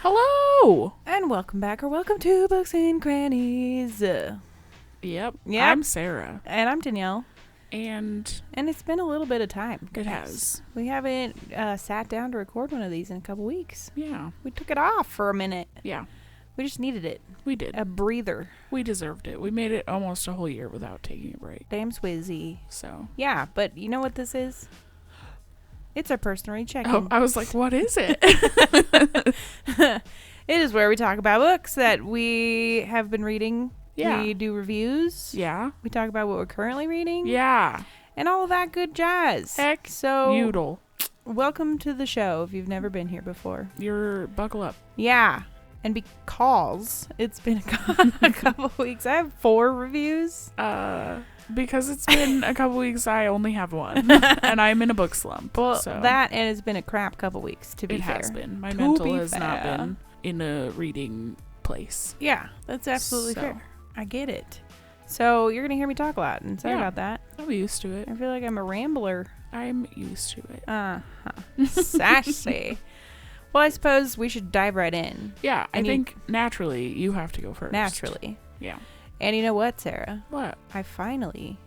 Hello! And welcome back, or welcome to Books and Crannies. Yep. Yep. I'm Sarah. And I'm Danielle. And it's been a little bit of time. it has. We haven't sat down to record one of these in a couple weeks. Yeah. We took it off for a minute. Yeah. We just needed it. We did. A breather. We deserved it. We made it almost a whole year without taking a break. Damn swizzy. So. Yeah, but you know what this is? It's our personal recheck-in. Oh, I was like, what is it? It is where we talk about books that we have been reading. Yeah. We do reviews. Yeah. We talk about what we're currently reading. Yeah. And all of that good jazz. Heck. So, Noodle. welcome to the show if you've never been here before. You're buckle up. Yeah. And because it's been a couple weeks, I have 4 reviews. Because it's been a couple weeks, I only have one. And I'm in a book slump. Well, so. that and it's been a crap couple weeks, to be fair. It has been. My To mental be has not fair. been in a reading place. Yeah, that's absolutely So. fair. I get it. So you're going to hear me talk a lot, and sorry Yeah. about that. I'm used to it. I feel like I'm a rambler. I'm used to it. Uh-huh. Sassy. Well, I suppose we should dive right in. Yeah, I And think naturally you have to go first. Naturally. Yeah. And you know what, Sarah? What? I finally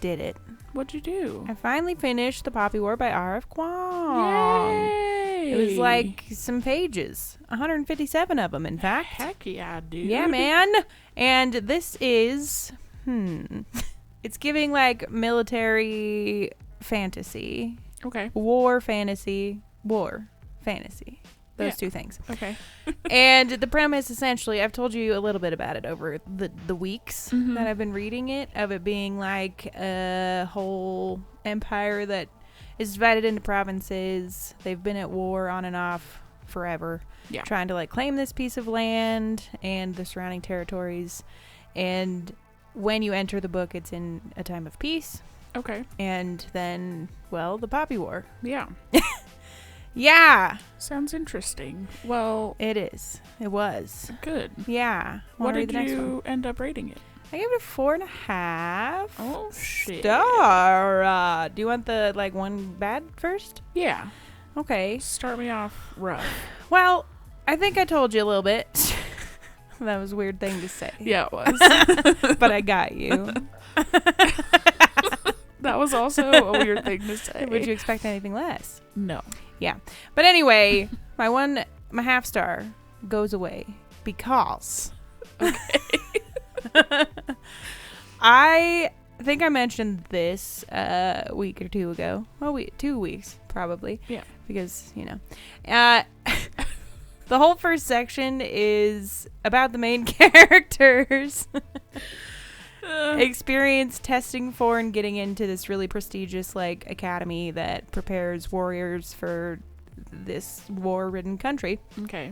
did it. What'd you do? I finally finished The Poppy War by R.F. Kuang. Yay! It was like some pages. 157 of them, in fact. Heck yeah, dude. Yeah, man. And this is, it's giving like military fantasy. Okay. War fantasy. Those Yeah. two things. Okay. And the premise, essentially, I've told you a little bit about it over the weeks Mhm. that I've been reading it, of it being like a whole empire that is divided into provinces. They've been at war on and off forever, Yeah. trying to like claim this piece of land and the surrounding territories. And when you enter the book, it's in a time of peace. Okay. And then, well, the Poppy War. Yeah. Yeah, Sounds interesting. Well, it is. It was. good. Yeah. What Wanna read did the next one? you end up rating it? I gave it a 4.5. Oh, shit. Star. Do you want the like one bad first? Yeah. Okay. Start me off rough. Well, I think I told you a little bit. That was a weird thing to say. Yeah, it was. But I got you. That was also a weird thing to say. Would you expect anything less? No. Yeah. But anyway, my half star goes away because I think I mentioned this a week or two ago. Well, 2 weeks probably. Yeah. Because, the whole first section is about the main characters experience testing for and getting into this really prestigious like academy that prepares warriors for this war-ridden country. Okay.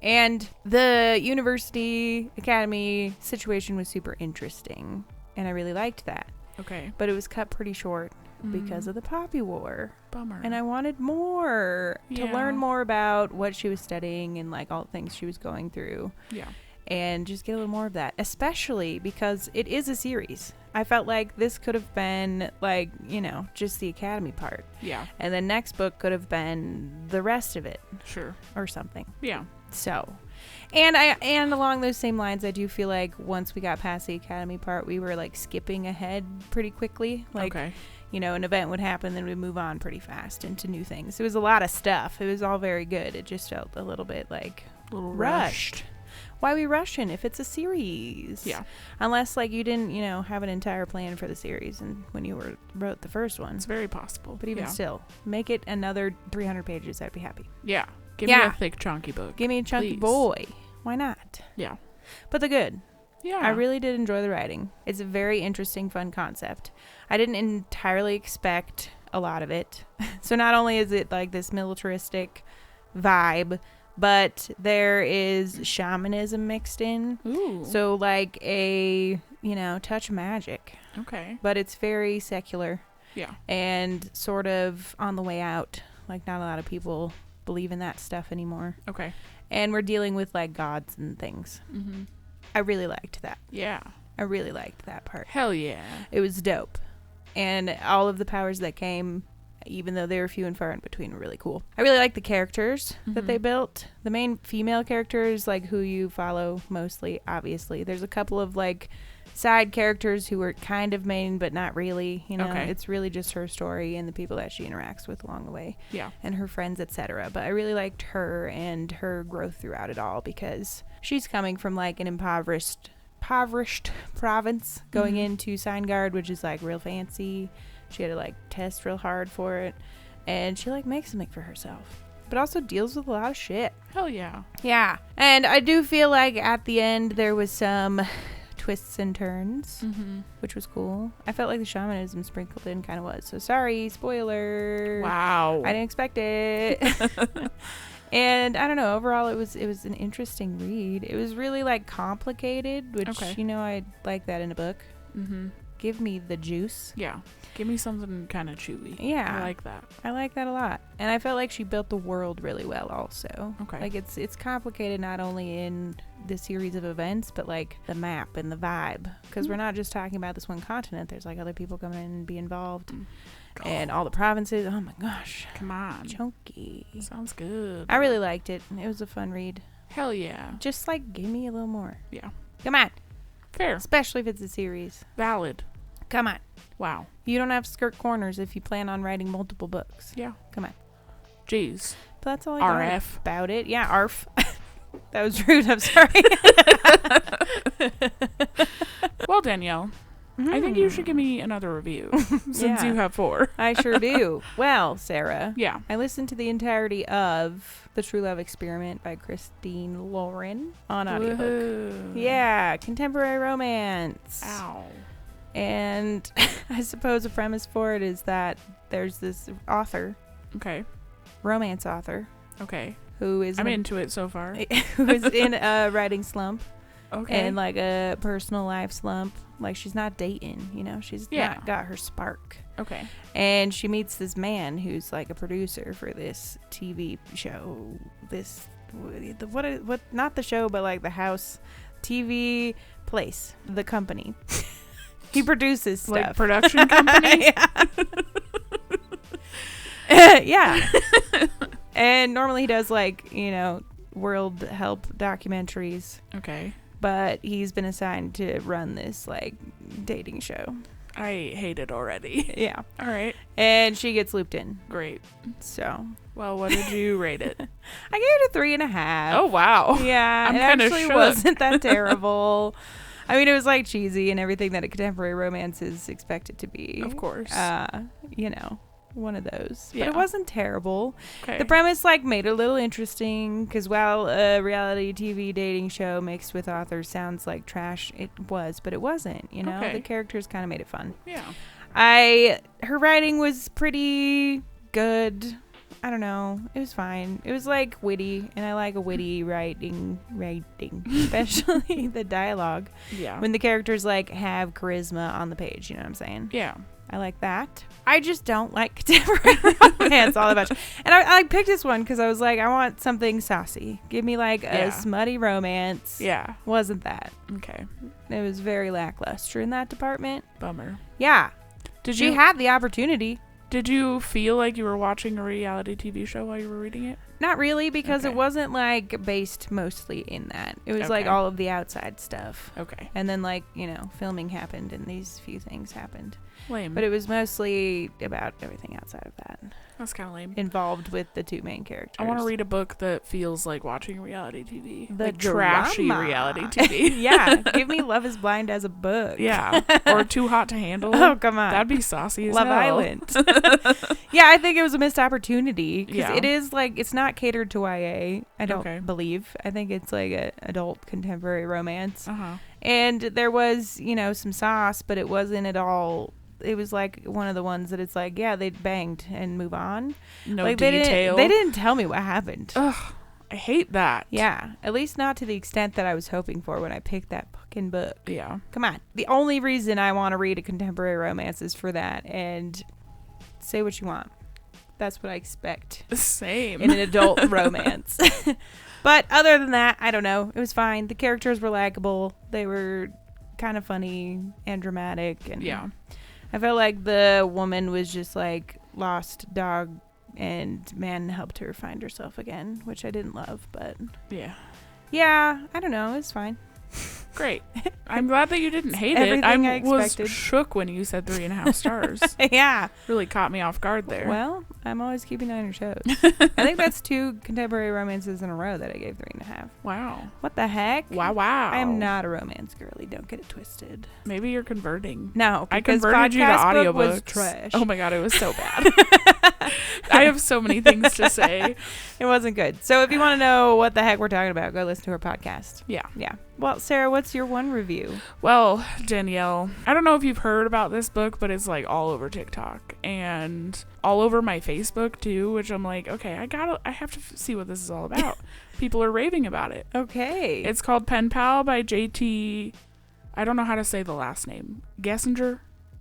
And the university academy situation was super interesting, and I really liked that. Okay. But it was cut pretty short because of the Poppy War. Bummer. And I wanted more to Yeah. learn more about what she was studying and like all the things she was going through, Yeah. and just get a little more of that, especially because it is a series. I felt like this could have been like, just the academy part, Yeah. and the next book could have been the rest of it Sure. or something. Yeah. So, and along those same lines, I do feel like once we got past the academy part, we were like skipping ahead pretty quickly. Like, okay. an event would happen, then we'd move on pretty fast into new things. It was a lot of stuff. It was all very good. It just felt a little bit like A little rushed. Why are we rushing if it's a series? Yeah. Unless like you didn't, have an entire plan for the series and when you wrote the first one. It's very possible. But even still, make it another 300 pages. I'd be happy. Yeah. Give me a thick, chunky book. Give me a chunky Please. boy. Why not? Yeah. But the good. Yeah. I really did enjoy the writing. It's a very interesting, fun concept. I didn't entirely expect a lot of it. So not only is it like this militaristic vibe, but there is shamanism mixed in. Ooh. So like a, touch of magic. Okay. But it's very secular Yeah. and sort of on the way out. Like not a lot of people believe in that stuff anymore. Okay. And we're dealing with like gods and things. Mm-hmm. I really liked that. Yeah. I really liked that part. Hell yeah. It was dope. And all of the powers that came even though they were few and far in between, were really cool. I really like the characters that they built. The main female character is like who you follow mostly, obviously. There's a couple of like side characters who were kind of main but not really, you know. It's really just her story and the people that she interacts with along the way, and her friends, etc. But I really liked her and her growth throughout it all, because she's coming from like an impoverished province going into Seingard, which is like real fancy. She had to like test real hard for it, and she like makes something for herself, but also deals with a lot of shit. Hell yeah. Yeah. And I do feel like at the end there was some twists and turns, which was cool. I felt like the shamanism sprinkled in kind of was. So sorry, spoiler. Wow. I didn't expect it. And I don't know, overall it was an interesting read. It was really like complicated, which you know, I like that in a book. Give me the juice. Yeah. Give me something kind of chewy. Yeah. I like that. I like that a lot. And I felt like she built the world really well also. Okay. Like it's complicated not only in the series of events, but like the map and the vibe. Because we're not just talking about this one continent. There's like other people coming in and be involved. And all the provinces. Oh my gosh. Come on. Chunky. Sounds good. I really liked it. It was a fun read. Hell yeah. Just like give me a little more. Yeah. Come on. Fair. Especially if it's a series. Valid. Come on. Wow. You don't have to skirt corners if you plan on writing multiple books. Yeah. Come on. Jeez. But that's all I got RF. about it. Yeah, ARF. That was rude. I'm sorry. Well, Danielle, I think you should give me another review since you have 4. I sure do. Well, Sarah. Yeah. I listened to the entirety of The True Love Experiment by Christine Lauren on audiobook. Woo-hoo. Yeah, contemporary romance. Ow. And I suppose a premise for it is that there's this author, Okay. romance author, Okay. who is I'm into it so far. who is in a writing slump. Okay. And like a personal life slump. Like she's not dating, you know, she's not got her spark. Okay. And she meets this man who's like a producer for this TV show. This what not the show, but like the house TV place, the company. He produces stuff. Like production company? Yeah. And normally he does like, you know, world help documentaries. Okay. But he's been assigned to run this like dating show. I hate it already. Yeah. All right. And she gets looped in. Great. So. Well, what did you rate it? I gave it a 3.5. Oh, wow. Yeah. I'm it kind of actually shook. wasn't that terrible. I mean, it was like cheesy and everything that a contemporary romance is expected to be. Of course. You know, one of those. Yeah. But it wasn't terrible. Okay. The premise like made it a little interesting because while a reality TV dating show mixed with authors sounds like trash, it was, but it wasn't. You know, Okay. the characters kind of made it fun. Yeah. Her writing was pretty good. I don't know. It was fine. It was like witty, and I like a witty writing, especially the dialogue. Yeah. When the characters like have charisma on the page, you know what I'm saying? Yeah. I like that. I just don't like contemporary romance all that much. And I picked this one because I was like, I want something saucy. Give me like a smutty romance. Yeah. Wasn't that? Okay. It was very lackluster in that department. Bummer. Yeah. She had the opportunity. Did you feel like you were watching a reality TV show while you were reading it? Not really, because Okay. it wasn't like based mostly in that. It was like Okay. all of the outside stuff. Okay. And then like, you know, filming happened and these few things happened. Lame. But it was mostly about everything outside of that. That's kind of lame. Involved with the two main characters. I want to read a book that feels like watching reality TV. The like trashy drama. reality TV. Yeah. Give me Love is Blind as a book. Yeah. Or Too Hot to Handle. Oh, come on. That'd be saucy as Love hell. Island. Yeah, I think it was a missed opportunity. Because Yeah. it is like, it's not catered to YA, I don't Okay. believe. I think it's like a adult contemporary romance. Uh-huh. And there was, you know, some sauce, but it wasn't at all. It was like one of the ones that it's like, yeah, they banged and move on. No like detail. They didn't tell me what happened. Ugh. I hate that. Yeah, at least not to the extent that I was hoping for when I picked that fucking book. Yeah. Come on. The only reason I want to read a contemporary romance is for that. And say what you want. That's what I expect Same. in an adult romance. But other than that, I don't know. It was fine. The characters were likable. They were kind of funny and dramatic. And Yeah. I felt like the woman was just like lost dog and man helped her find herself again, which I didn't love, but yeah, I don't know, it's fine. Great. I'm glad that you didn't hate it. I was shook when you said 3.5 stars. Yeah. Really caught me off guard there. Well, I'm always keeping an eye on your toes. I think that's 2 contemporary romances in a row that I gave 3.5. Wow. What the heck? Wow. I am not a romance girly. Don't get it twisted. Maybe you're converting. No, I converted you to audiobooks. Was trash. Oh my god, it was so bad. I have so many things to say. It wasn't good. So if you want to know what the heck we're talking about, go listen to our podcast. Yeah. Well, Sarah, what's your one review? Well, Danielle, I don't know if you've heard about this book, but it's like all over TikTok and all over my Facebook too, which I'm like, okay, I have to see what this is all about. People are raving about it. Okay. It's called Pen Pal by JT. I don't know how to say the last name. Geissinger?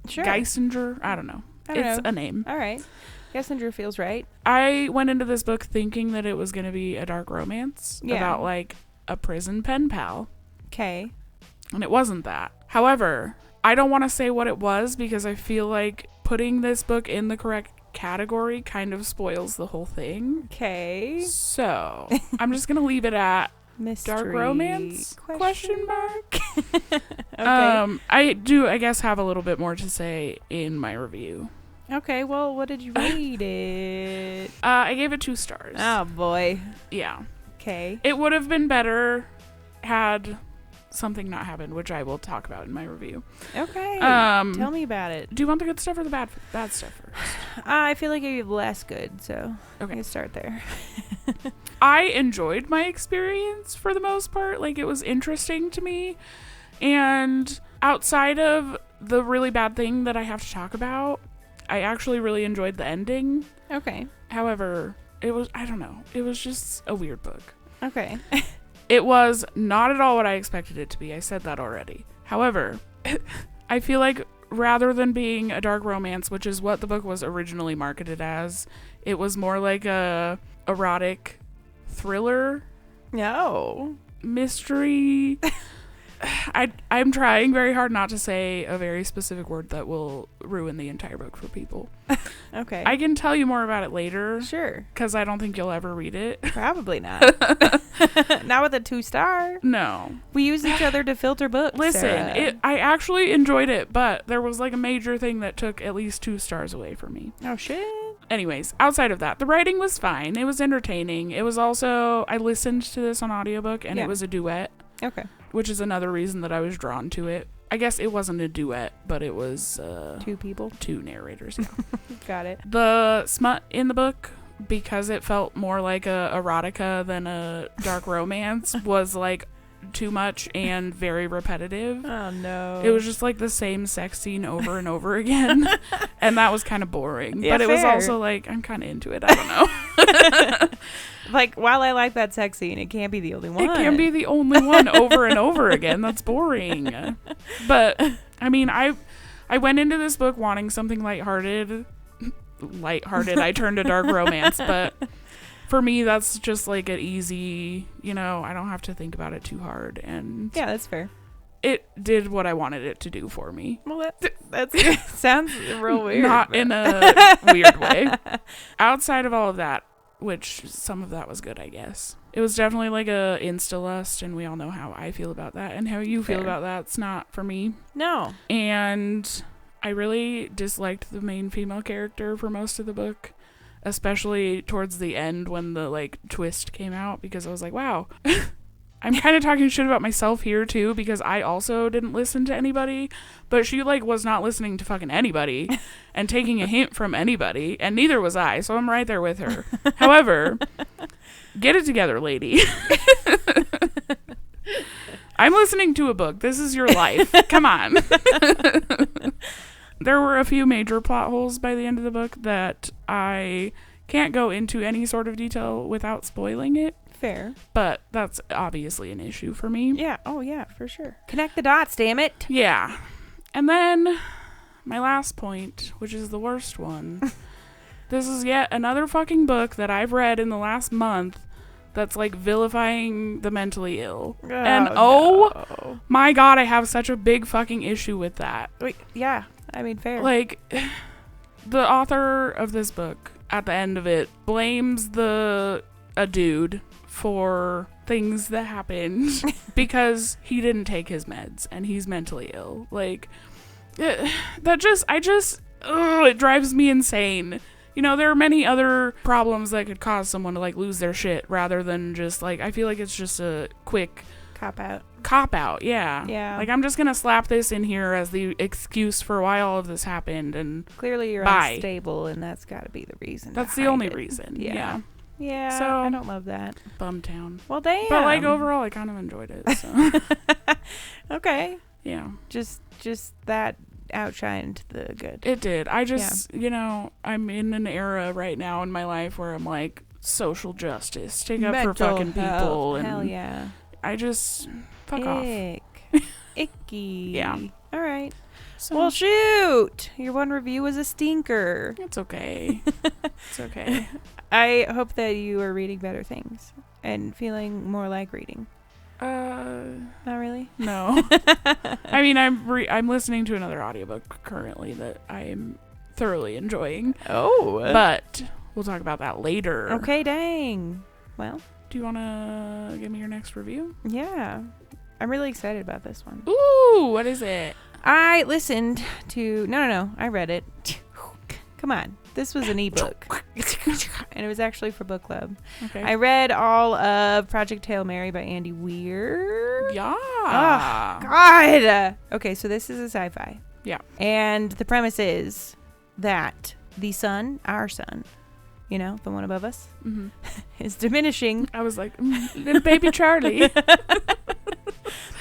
Sure. Geissinger? I don't know. It's a name. All right. Geissinger feels right. I went into this book thinking that it was going to be a dark romance about like a prison pen pal. Okay. And it wasn't that. However, I don't want to say what it was because I feel like putting this book in the correct category kind of spoils the whole thing. Okay. So, I'm just going to leave it at mystery dark romance? Question mark. Okay. I guess have a little bit more to say in my review. Okay, well, what did you rate it? I gave it 2 stars. Oh, boy. Yeah. Okay. It would have been better had something not happened, which I will talk about in my review. Okay. Tell me about it. Do you want the good stuff or the bad stuff first? I feel like you have less good, so okay. Let's start there. I enjoyed my experience for the most part. Like, it was interesting to me. And outside of the really bad thing that I have to talk about, I actually really enjoyed the ending. Okay. However, I don't know. It was just a weird book. Okay. It was not at all what I expected it to be. I said that already. However, I feel like rather than being a dark romance, which is what the book was originally marketed as, it was more like a erotic thriller. No. Mystery. I'm trying very hard not to say a very specific word that will ruin the entire book for people. Okay. I can tell you more about it later. Sure. Because I don't think you'll ever read it. Probably not. Not with a 2-star. No. We use each other to filter books. Listen, I actually enjoyed it, but there was like a major thing that took at least 2 stars away from me. Oh, shit. Anyways, outside of that, the writing was fine. It was entertaining. It was also, I listened to this on audiobook and it was a duet. Okay. Which is another reason that I was drawn to it. I guess it wasn't a duet, but it was 2 people. 2 narrators. Yeah. Got it. The smut in the book, because it felt more like a erotica than a dark romance, was like too much and very repetitive. Oh no. It was just like the same sex scene over and over again. And that was kind of boring. Yeah, but it was also like, I'm kind of into it. I don't know. Like, while I like that sex scene, it can't be the only one. It can't be the only one over and over again. That's boring. But, I mean, I went into this book wanting something lighthearted. I turned to dark romance. But for me, that's just like an easy, I don't have to think about it too hard. And yeah, that's fair. It did what I wanted it to do for me. Well, that sounds real weird. Not in a weird way. Outside of all of that, which some of that was good, I guess. It was definitely like a insta-lust, and we all know how I feel about that, and how you feel about that. It's not for me. No. And I really disliked the main female character for most of the book, especially towards the end when the, like, twist came out, because I was like, wow. I'm kind of talking shit about myself here, too, because I also didn't listen to anybody, but she, like, was not listening to fucking anybody and taking a hint from anybody, and neither was I, so I'm right there with her. However, get it together, lady. I'm listening to a book. This is your life. Come on. There were a few major plot holes by the end of the book that I can't go into any sort of detail without spoiling it. Fair. But that's obviously an issue for me. Yeah. Oh, yeah, for sure. Connect the dots, damn it. Yeah. And then my last point, which is the worst one. This is yet another fucking book that I've read in the last month that's like vilifying the mentally ill. Oh, and no. My God, I have such a big fucking issue with that. Wait, yeah. I mean, fair. Like, the author of this book, at the end of it, blames a dude for things that happened because he didn't take his meds and he's mentally ill. Like, it drives me insane. You know, there are many other problems that could cause someone to, like, lose their shit rather than just, like, I feel like it's just a quick cop out, yeah. Yeah. Like, I'm just gonna slap this in here as the excuse for why all of this happened, and clearly you're unstable, and that's got to be the reason. That's the only reason. Yeah. So I don't love that. Bumtown. Well, damn. But, like, overall, I kind of enjoyed it. So. Okay. Yeah. Just that outshined the good. It did. I just, you know, I'm in an era right now in my life where I'm like, social justice, stick up for fucking people. And hell yeah. I just fuck off. Icky. Yeah. All right. So, Well, shoot. Your one review was a stinker. it's okay. It's okay. I hope that you are reading better things and feeling more like reading. Not really? No. I mean, I'm listening to another audiobook currently that I am thoroughly enjoying. Oh. But we'll talk about that later. Okay, dang. Well. Do you want to give me your next review? Yeah. I'm really excited about this one. Ooh, what is it? I listened to... No. I read it. Come on. This was an ebook. And it was actually for book club. Okay. I read all of Project Hail Mary by Andy Weir. Yeah. Oh, God. Okay, so this is a sci-fi. Yeah. And the premise is that the sun, our sun, you know, the one above us, is diminishing. I was like, little baby Charlie.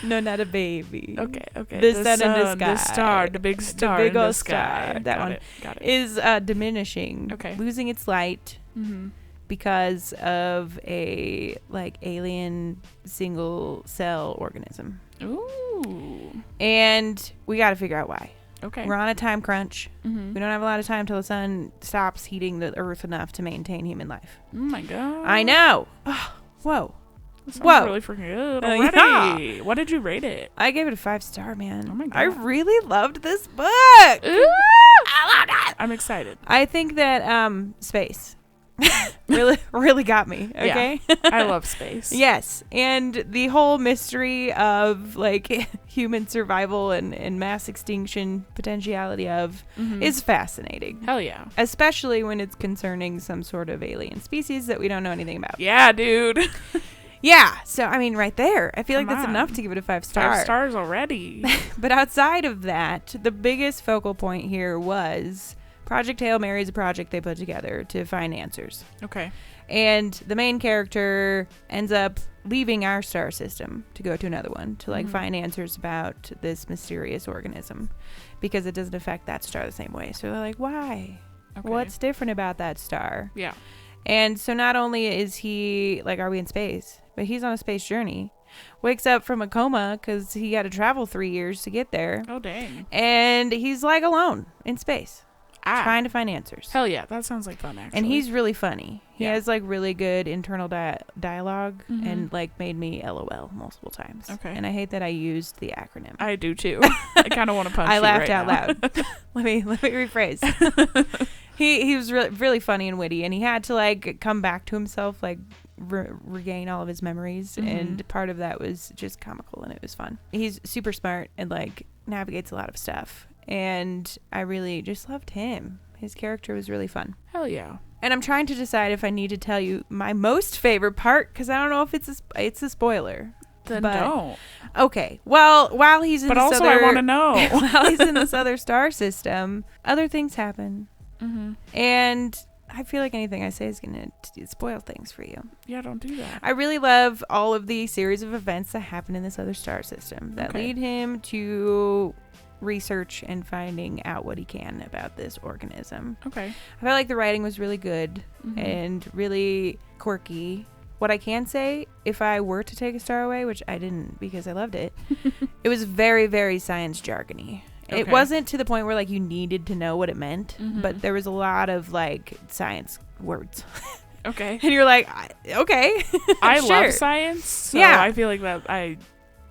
No, not a baby. Okay. The sun in the sky. The star, the big star the big in old the sky. star. That one Got it. is diminishing. Okay. Losing its light because of a, like, alien single cell organism. Ooh. And we got to figure out why. Okay. We're on a time crunch. We Mm-hmm. don't have a lot of time till the sun stops heating the earth enough to maintain human life. Oh my god. I know. Whoa. That sounds Whoa. really freaking good Yeah. already. What did you rate it? I gave it a 5-star, man. Oh my God. I really loved this book. Ooh. I loved it. I'm excited. I think that space really got me. Okay. Yeah. I love space. Yes. And the whole mystery of, like, human survival and mass extinction potentiality of is fascinating. Hell yeah. Especially when it's concerning some sort of alien species that we don't know anything about. Yeah, dude. Yeah. So, I mean, right there, I feel like Come that's on. enough to give it a 5-star. 5 stars already. But outside of that, the biggest focal point here was Project Hail Mary is a project they put together to find answers. Okay. And the main character ends up leaving our star system to go to another one to, like, find answers about this mysterious organism because it doesn't affect that star the same way. So they're like, why? Okay. What's different about that star? Yeah. And so not only is he, like, are we in space, but he's on a space journey. Wakes up from a coma because he had to travel 3 years to get there. Oh, dang. And he's, like, alone in space. Trying to find answers. Hell yeah. That sounds like fun, actually. And he's really funny. He Yeah. has, like, really good internal dialogue and, like, made me LOL multiple times. Okay. And I hate that I used the acronym. I do, too. I kind of want to punch I you laughed right out now. loud. Let me rephrase. He was really funny and witty, and he had to, like, come back to himself, like, regain all of his memories, and part of that was just comical, and it was fun. He's super smart and, like, navigates a lot of stuff, and I really just loved him. His character was really fun. Hell yeah. And I'm trying to decide if I need to tell you my most favorite part, because I don't know if it's a spoiler. Then But- don't. Okay. Well, while he's in But this also, other, I want to know. while he's in this other star system, other things happen. And I feel like anything I say is going to spoil things for you. Yeah, don't do that. I really love all of the series of events that happen in this other star system that Okay. lead him to research and finding out what he can about this organism. Okay. I felt like the writing was really good and really quirky. What I can say, if I were to take a star away, which I didn't because I loved it, it was very, very science jargony. It Okay. wasn't to the point where, like, you needed to know what it meant, but there was a lot of, like, science words. Okay. And you're like, okay. I sure. love science, so Yeah. I feel like that I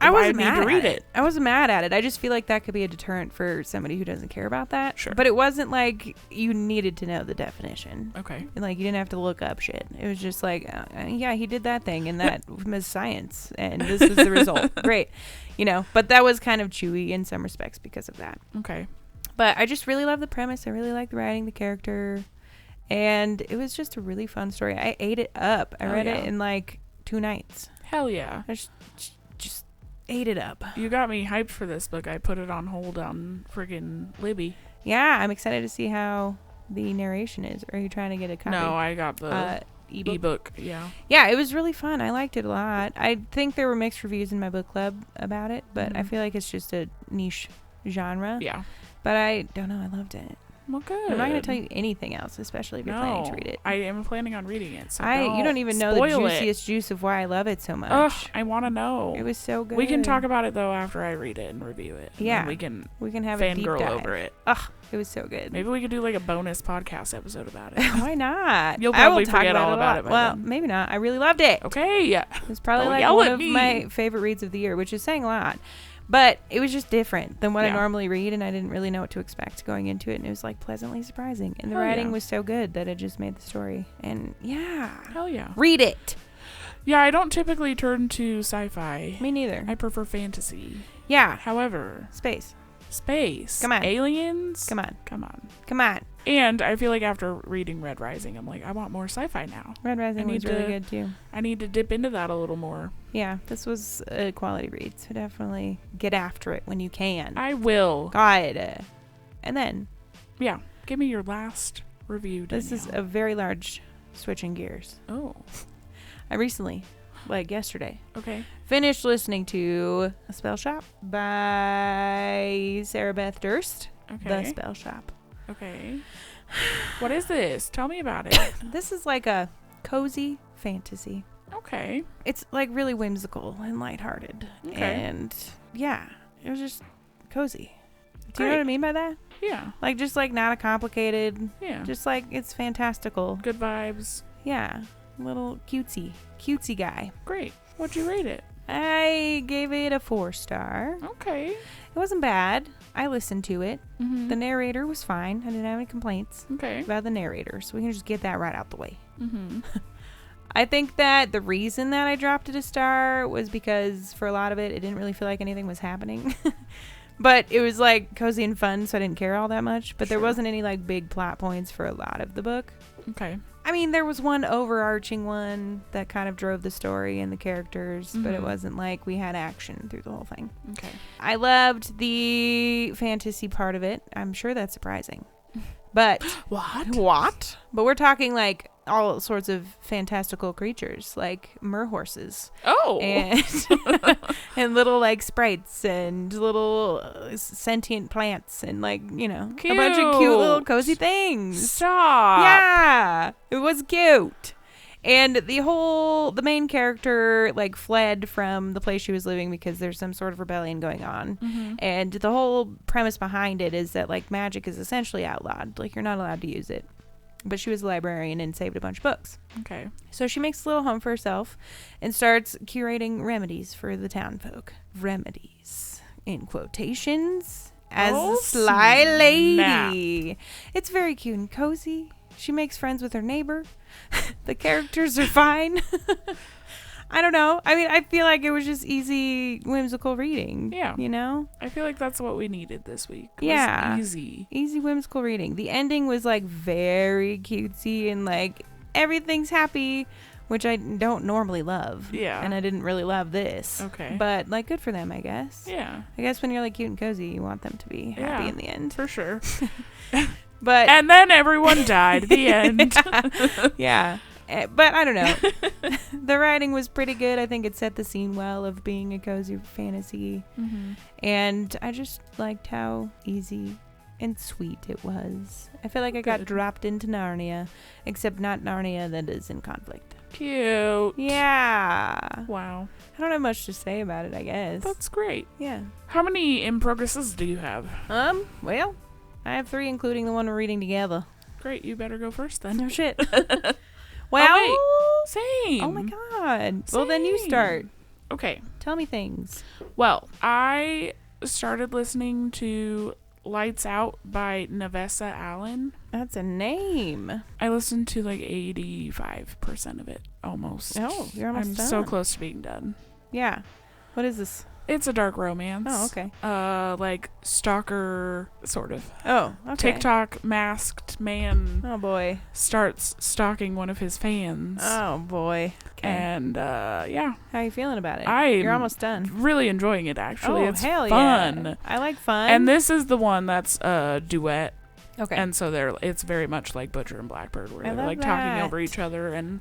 I wasn't need mad to read at it. I wasn't mad at it. I just feel like that could be a deterrent for somebody who doesn't care about that. Sure. But it wasn't like you needed to know the definition. Okay. And like you didn't have to look up shit. It was just like, yeah, he did that thing, and that was science, and this was the result. Great, But that was kind of chewy in some respects because of that. Okay. But I just really love the premise. I really like the writing, the character, and it was just a really fun story. I ate it up. I read it in like 2 nights. Hell yeah. I just ate it up. You got me hyped for this book. I put it on hold on friggin' Libby. Yeah, I'm excited to see how the narration is. Are you trying to get a copy? No, I got the ebook. Yeah, it was really fun. I liked it a lot. I think there were mixed reviews in my book club about it, but I feel like it's just a niche genre. Yeah. But I don't know. I loved it. Well, good. I'm not going to tell you anything else, especially if you're planning to read it. I am planning on reading it. So you don't even know the juiciest juice of why I love it so much. Ugh, I want to know. It was so good. We can talk about it though after I read it and review it. Yeah, we can have a deep dive over it. Ugh, it was so good. Maybe we could do like a bonus podcast episode about it. Why not? You'll probably forget all about it. Well, maybe not. I really loved it. Okay. It was probably like one of my favorite reads of the year, which is saying a lot. But it was just different than what I normally read, and I didn't really know what to expect going into it, and it was like pleasantly surprising. And the writing was so good that it just made the story. And hell yeah. Read it. Yeah, I don't typically turn to sci-fi. Me neither. I prefer fantasy. Yeah. However. Space. Come on. Aliens. Come on. Come on. And I feel like after reading Red Rising, I'm like, I want more sci-fi now. Red Rising was really good too. I need to dip into that a little more. Yeah, this was a quality read, so definitely get after it when you can. I will. God. And then. Yeah, give me your last review, Danielle. This is a very large switching gears. Oh. I recently, like yesterday, finished listening to A Spellshop by Sarah Beth Durst. The Spellshop. Okay. What is this? Tell me about it. This is like a cozy fantasy. Okay. It's like really whimsical and lighthearted. Okay. And yeah, it was just cozy. Do you know what I mean by that? Yeah. Like just like not a complicated. Yeah. Just like it's fantastical. Good vibes. Yeah. Little cutesy guy. Great. What'd you rate it? I gave it a 4-star. Okay. It wasn't bad. I listened to it. Mm-hmm. The narrator was fine. I didn't have any complaints about the narrator, so we can just get that right out the way. Mm-hmm. I think that the reason that I dropped it a star was because for a lot of it, it didn't really feel like anything was happening. But it was like cozy and fun, so I didn't care all that much. But there wasn't any like big plot points for a lot of the book. Okay. I mean, there was one overarching one that kind of drove the story and the characters, but it wasn't like we had action through the whole thing. Okay. I loved the fantasy part of it. I'm sure that's surprising. But what? But we're talking like all sorts of fantastical creatures, like merhorses. Oh. And and little like sprites and little sentient plants and like, cute. A bunch of cute little cozy things. Stop. Yeah. It was cute. And the main character like fled from the place she was living because there's some sort of rebellion going on. Mm-hmm. And the whole premise behind it is that like magic is essentially outlawed. Like you're not allowed to use it. But she was a librarian and saved a bunch of books. Okay. So she makes a little home for herself and starts curating remedies for the town folk. Remedies in quotations as a sly lady. It's very cute and cozy. She makes friends with her neighbor. The characters are fine. I don't know. I mean, I feel like it was just easy, whimsical reading. Yeah. I feel like that's what we needed this week. Yeah. Easy, whimsical reading. The ending was like very cutesy and like everything's happy, which I don't normally love. Yeah. And I didn't really love this. Okay. But like good for them, I guess. Yeah. I guess when you're like cute and cozy, you want them to be happy in the end. For sure. And then everyone died. The end. Yeah. But I don't know. The writing was pretty good. I think it set the scene well of being a cozy fantasy. Mm-hmm. And I just liked how easy and sweet it was. I feel like I got dropped into Narnia, except not Narnia that is in conflict. Cute. Yeah. Wow. I don't have much to say about it, I guess. That's great. Yeah. How many in progresses do you have? Well, I have 3, including the one we're reading together. Great. You better go first then. No shit. Well, same. Oh my god. Same. Well, then you start. Okay. Tell me things. Well, I started listening to Lights Out by Navessa Allen. That's a name. I listened to like 85% of it, almost. Oh, you're almost I'm done. so close to being done. Yeah. What is this? It's a dark romance. Oh, okay. Like stalker, sort of. Oh, okay. TikTok masked man Oh, boy. starts stalking one of his fans. Oh, boy. Okay. And, yeah. How are you feeling about it? I'm You're almost done. really enjoying it, actually. Oh, It's hell fun. yeah. I like fun. And this is the one that's a duet. Okay. And so it's very much like Butcher and Blackbird, where I they're love like talking that. over each other and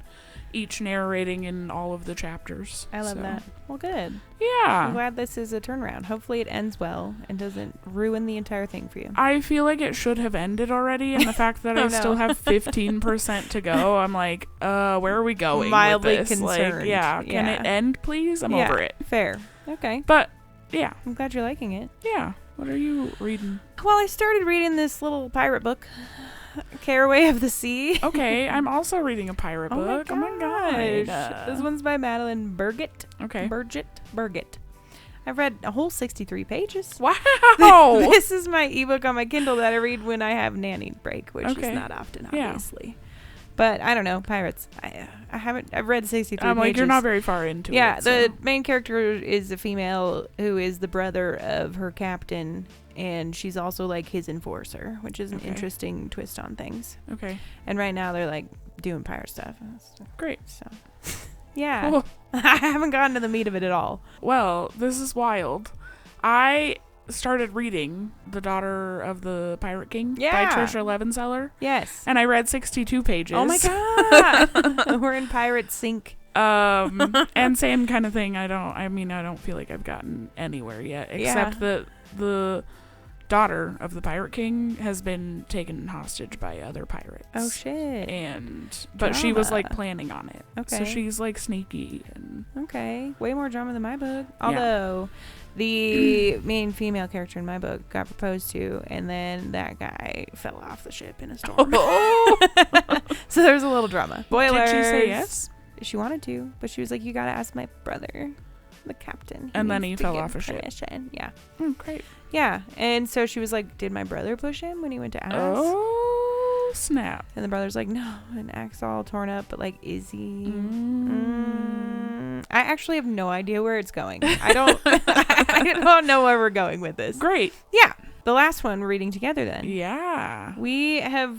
each narrating in all of the chapters. I love So, that. Well, good. I'm Yeah. glad this is a turnaround. Hopefully it ends well and doesn't ruin the entire thing for you. I feel like it should have ended already, and the fact that I still have 15% to go, I'm like, where are we going Mildly with this? concerned. Like, yeah, can Yeah. it end, please? I'm over it. Fair. Okay. But, yeah, I'm glad you're liking it. yeah. What are you reading? Well, I started reading this little pirate book, Caraway of the Sea. Okay, I'm also reading a pirate book. Oh my gosh. This one's by Madeline Burget. Okay. Burget. I've read a whole 63 pages. Wow! This is my ebook on my Kindle that I read when I have nanny break, which Okay. is not often, Yeah. obviously. But I don't know, pirates. I've read 63 I'm pages. like, you're not very far into Yeah, it. the so. main character is a female who is the brother of her captain, and she's also like his enforcer, which is an Okay. interesting twist on things. Okay, And right now they're like doing pirate stuff. great. So, yeah. Cool. I haven't gotten to the meat of it at all. Well, this is wild. I started reading The Daughter of the Pirate King by Yeah. Tricia Levenseller, Yes. and I read 62 pages. Oh my god. We're in pirate sync. And same kind of thing. I don't feel like I've gotten anywhere yet, except that the daughter of the Pirate King has been taken hostage by other pirates. Oh shit. But she was like Drama. planning on it. Okay. So she's like sneaky and Okay. Way more drama than my book. Although the main female character in my book got proposed to, and then that guy fell off the ship in a storm. So there's a little drama. Spoilers. Did she say yes? She wanted to, but she was like, "You gotta ask my brother, the captain." And then he needs to fell give off a ship. permission." Yeah. Great. Yeah. And so she was like, "Did my brother push him when he went to ask?" Oh, snap. And the brother's like, "No," and act's all torn up, but like, is he? I actually have no idea where it's going. I don't know where we're going with this. Great. Yeah. The last one we're reading together then. Yeah. We have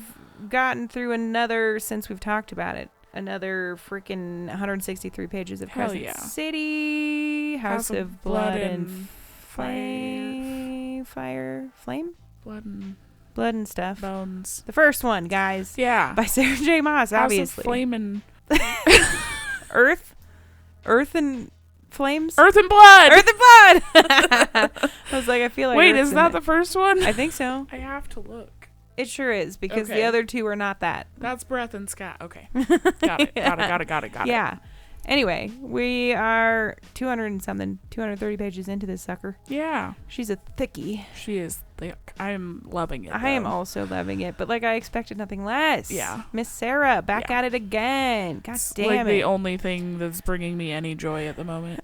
gotten through another, since we've talked about it, another freaking 163 pages of Hell Crescent yeah. City, House of Blood and Fire. Flame? Blood and stuff. bones. The first one, guys. Yeah. By Sarah J. Maas, House obviously. of Flame and Earth and Flames? Earth and Blood. Earth and Blood! I was like, I feel like Wait, Earth's is in that it. the first one? I think so. I have to look. It sure is, because the Okay. other two are not that. That's Breath and Sky. Okay. Got it. Got it. Yeah. Anyway, we are 230 pages into this sucker. Yeah. She's a thickie. She is thick. I'm loving it. I am though. also loving it, but like I expected nothing less. Yeah. Miss Sarah, back Yeah. at it again. God It's damn like it. the only thing that's bringing me any joy at the moment.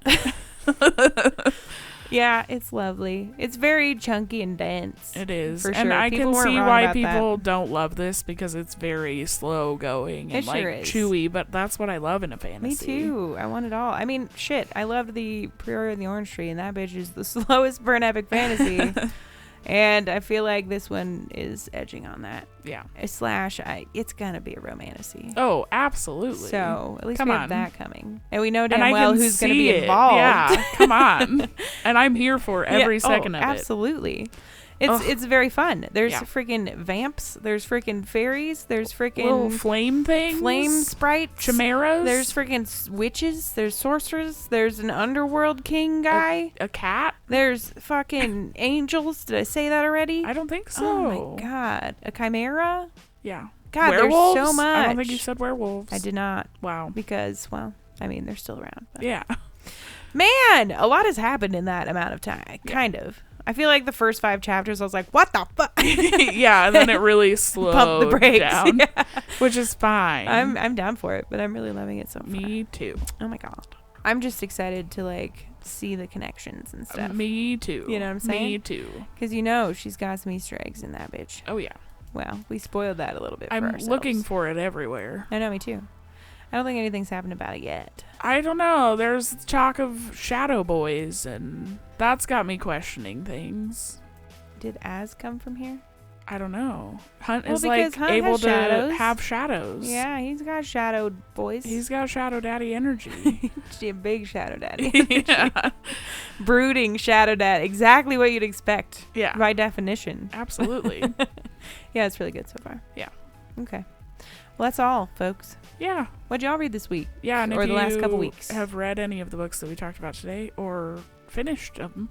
Yeah, it's lovely. It's very chunky and dense. It is. For And sure. I People can weren't see wrong why about people don't love this because it's very slow going and It like sure is. chewy, but that's what I love in a Me fantasy. too. I want it all. I mean, shit. I loved the Prairie and the Orange Tree, and that bitch is the slowest for an epic fantasy. And I feel like this one is edging on that. Yeah. It's gonna be a romantasy. Oh, absolutely. So at least Come we have on. that coming, and we know And damn I well can who's gonna see be it. involved. Yeah, come on. And I'm here for every second of it. Absolutely. It's very fun. There's freaking vamps. There's freaking fairies. There's freaking Little flame things. flame sprites. Chimeras. There's freaking witches. There's sorcerers. There's an underworld king guy. a cat. There's fucking angels. Did I say that already? I don't think so. Oh my god. A chimera? Yeah. God, werewolves? there's so much. I don't think you said werewolves. I did not. Wow. Because, well, I mean, they're still around. But. Yeah. Man, a lot has happened in that amount of time. Yeah. Kind of. I feel like the first 5 chapters, I was like, what the fuck? Yeah, and then it really slowed Pump the brakes. down, Yeah. which is fine. I'm down for it, but I'm really loving it so far. Me too. Oh my god. I'm just excited to like see the connections and stuff. Me too. You know what I'm saying? Me too. Because she's got some Easter eggs in that bitch. Oh yeah. Well, we spoiled that a little bit for I'm ourselves. looking for it everywhere. I know, me too. I don't think anything's happened about it yet. I don't know. There's talk of shadow boys, and that's got me questioning things. Did Az come from here? I don't know. Hunt Well, is because like Hunt able has to shadows. have shadows. Yeah, he's got shadowed boys. He's got shadow daddy energy. a big shadow daddy. Yeah. Brooding shadow dad. Exactly what you'd expect. Yeah. By definition. Absolutely. Yeah, it's really good so far. Yeah. Okay. Well, that's all, folks. Yeah. What'd y'all read this week? Yeah, and or if the last couple you weeks? have read any of the books that we talked about today or finished them,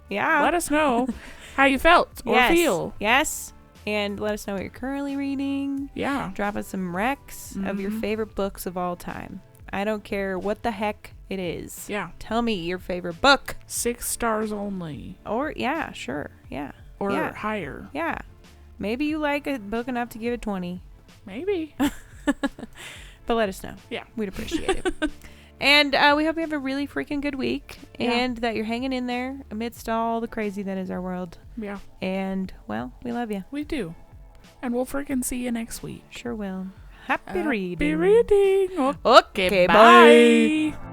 Yeah. let us know how you felt or feel. Yes. And let us know what you're currently reading. Yeah. Drop us some recs of your favorite books of all time. I don't care what the heck it is. Yeah. Tell me your favorite book. 6 stars only. Or, yeah, sure. Yeah. Or Yeah. higher. Yeah. Maybe you like a book enough to give it 20. Maybe. But let us know. Yeah. We'd appreciate it. And we hope you have a really freaking good week. Yeah. And that you're hanging in there amidst all the crazy that is our world. Yeah. And, well, we love you. We do. And we'll freaking see you next week. Sure will. Happy reading. Happy reading. Okay, bye. bye.